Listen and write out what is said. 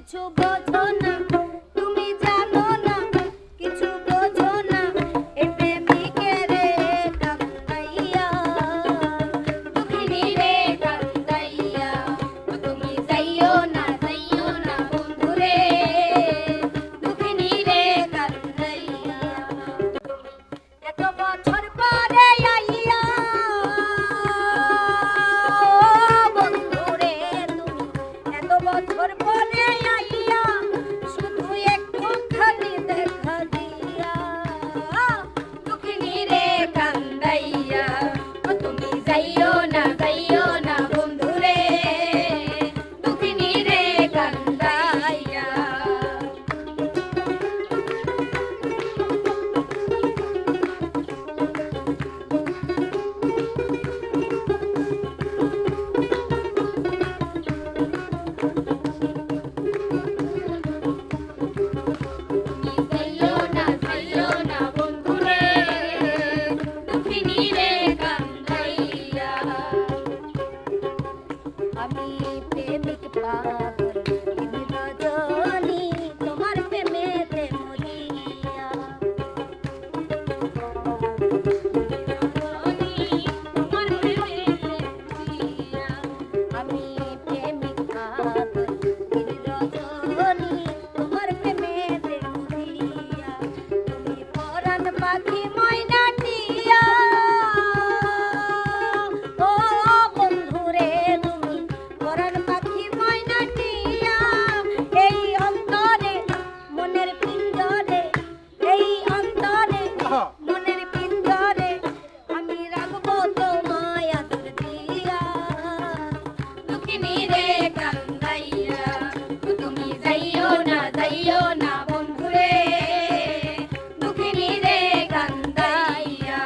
কিছু বোঝো না, তুমি জানো না, কিছু বোঝো না, এই প্রেমিকের কান্দাইয়া, দুঃখিনী রে কান্দাইয়া, তুমি যাইও না বন্ধুরে, দুঃখিনী রে কান্দাইয়া, এত বছর পরে আইয়া বন্ধুরে, তুমি এত বছর পরে আইয়া শুধু একটু খালি দেখা দিয়া, দুঃখিনী রে কান্দাইয়া, তুমি যাইও না বন্ধুরে, দুঃখিনী রে কান্দাইয়া। আমি প্রেমিক পাগল তুমি রজনী, তোমার প্রেমেতে মরিয়া, তোমার প্রেমেতে মরিয়া, আমি প্রেমিক পাগল তুমি রজনী, তোমার প্রেমেতে মরিয়া, তুমি পরাণ পাখি ময়নাটিয়া, ও বন্ধুরে তুমি পরাণ পাখি ময়নাটিয়া, এই অন্তরে মনের পিঞ্জরে, এই অন্তরে মনের পিঞ্জরে আমি রাখবো তোমায় আদর দিয়া, দুঃখিনী রে কান্দাইয়া, তুমি যাইও না বন্ধুরে, দুঃখিনী রে কান্দাইয়া।